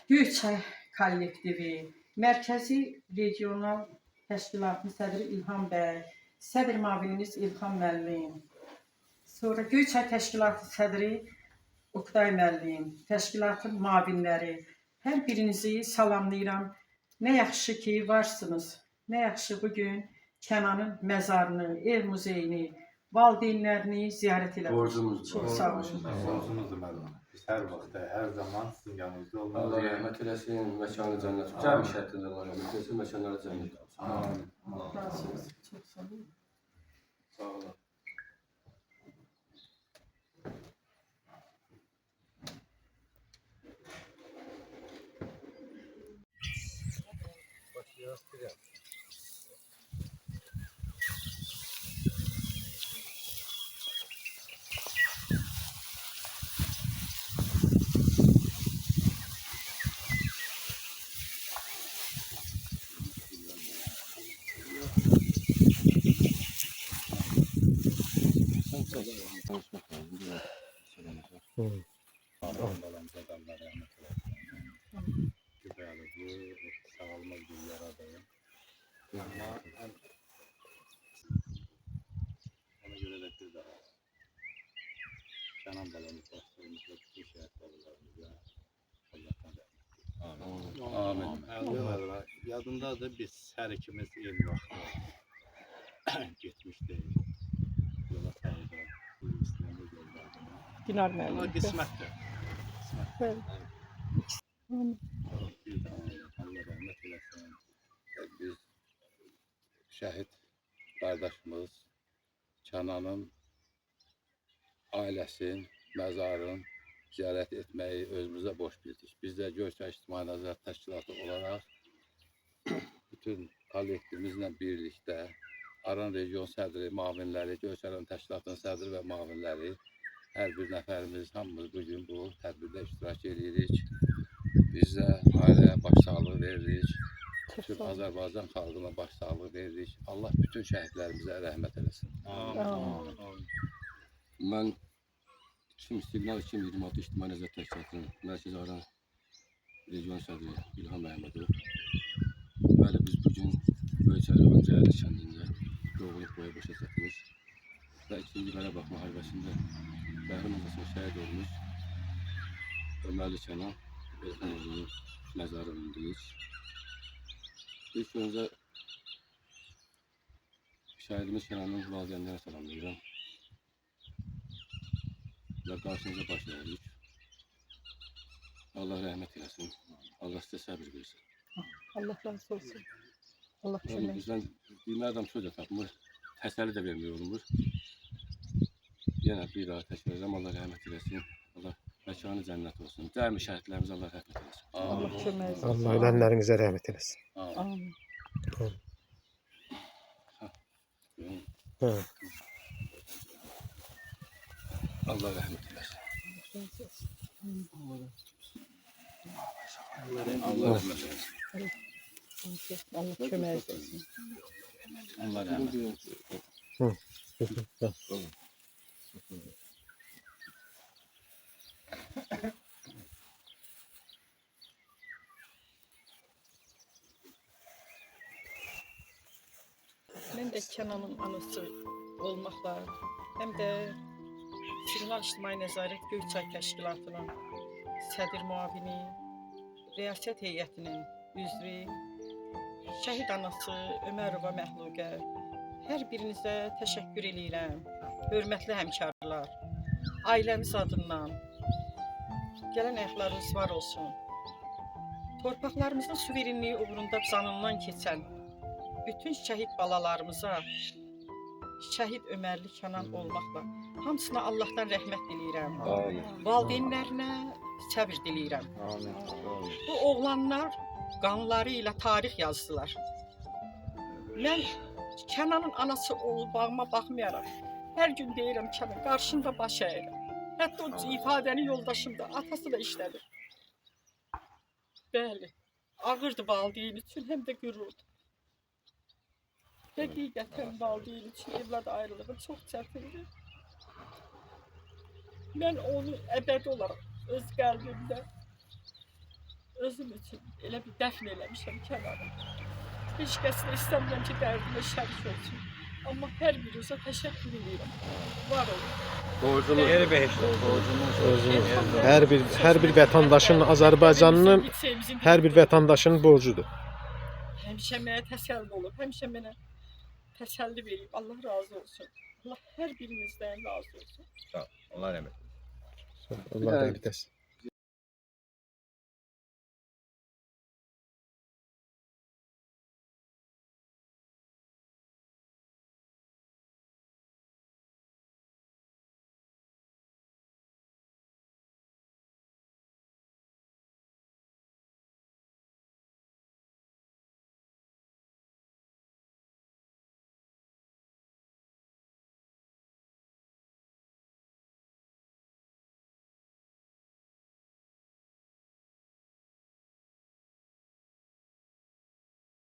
Göyçay kollektivi, Mərkəzi Regional Təşkilatının sədri İlham bəy, sədr müavinimiz İlham müəllim, sonra Göyçay Təşkilatı sədri Oktay müəllim, təşkilatın müavinləri, hər birinizi salamlayıram. Nə yaxşı ki varsınız, nə yaxşı bugün Kənanın məzarını, ev muzeyini, valideynlərini ziyarət elədik. Borcumuzdur. Çox sağ olun. Borcumuzdur müəllim. Biz hər vaxt, hər zaman sizin yanınızda olmalıyıq. Allah rəhmət eləsin, məkanı cənnət olsun. Cəmi şəhətində Allah rəhmət eləsin, məkanları cənnət olsun. Amin. Allah razı olsun. Çox sağ olun. Sağ olun. Balamıza da Allah rəhmət eləsin. Güzəlidir, sağolmaz bir yaradayım. Ama ona göre de bir daha Kenan balamız başlarımızda bütün şehitlerimize Allah'tan rəhmət eləsin. Amin. Yadındadır biz hər ikimiz eyni vaxtda getmişdik. Yola sağda, İslam'da yollardı. Dinar müəllim. Ama qismətdir. Bəli. Bir daha Allah rəhmət eləsin. Biz şəhid qardaşımız Kənanın ailəsin, məzarın ziyarət etməyi özümüzə boş bildik. Biz də Göyçay İctimai Nəzarət Təşkilatı olaraq bütün kollektivimizlə birlikdə Aran region sədri, müavinləri, Göyçay Təşkilatının sədri və müavinləri hər bir nəfərimiz, hamımız bugün bu tədbirdə iştirak edirik. Biz də ailəyə başsağlığı veririk. Bütün Azərbaycan xalqına başsağlığı veririk. Allah bütün şəhidlərimizə rəhmət eləsin. Amin. Mən Siqnal 2026 İctimai Nəzarət Təşkilatının Mərkəzi Aran region sədri İlham Əhmədov. Bəli, biz bugün Göyçay Cəhəli kəndində doğulub boya başa çatmış və 2-ci Qarabağ müharibəsində qəhrəmancasına şəhid olmuş Ömərli Kənan Özənovun məzarındayıq. İlk öncə şəhidimiz Kənanın valideynlərine salamlayıram və qarşınıza baş əyərik. Allah rəhmət eləsin, Allah sizə səbir versin. Allah razı olsun. Allah Yəni, kömək. bizdən bilmərəm söz də tapmır, təsəlli də vermiyor olmur. Yenə bir daha təkrar edirəm, Allah rəhmət eləsin, Allah məkanı cənnət olsun. Cəmi şəhidlərimizə Allah rəhmət eləsin. Allah kömək olsun. Allah ölənlərinizə rəhmət eləsin. Amin. Hə. Allah rəhmət eləsin. Allah rəhmət eləsin. Allah kömək olsun. Allah rəhmət eləsin. Hı. Hə. Mən də Kənanın anası olmaqla, həm də Siqnal İctimai Nəzarət Göyçay Təşkilatının sədr müavini, riyasət heyətinin üzvü, şəhid anası Ömərova Məxluqə, hər birinizə təşəkkür edirəm. Hörmətli həmkarlar, ailəmiz adından gələn ayaqlarınız var olsun. Torpaqlarımızın suverenliyi uğrunda canından keçən bütün şəhid balalarımıza, şəhid Ömərli Kənan olmaqla hamısına Allahdan rəhmət diləyirəm. Valideynlərinə səbir diləyirəm. Bu oğlanlar qanları ilə tarix yazdılar. Mən Kənanın anası olmağıma baxmayaraq hər gün deyirəm Kənan, qarşında baş əyirəm. Hətta o ifadəni yoldaşım da, atası da işlədir. Bəli, ağırdı valideyn üçün, həm də qürurdu. Həqiqətən valideyn üçün evlad ayrılığı çox çətindir. Mən onu əbədi olaraq öz qəlbimdə özüm üçün elə bir dəfn eləmişəm kənara. Heç kəsin istəmirəm ki, dərdimə şərik olsun. Amma hər birinizə təşəkkür edirəm. Var olun. Borcumuz Yeri beşli. Hər bir vətəndaşın, Azərbaycanlının hər bir vətəndaşının borcudur. Həmişə mənə təsəlli olub, həmişə mənə təsəlli verib. Allah razı olsun. Allah hər birinizdən razı olsun. Sağ ol. Allah rəhmət eylesin. Allah rəhmət etsin.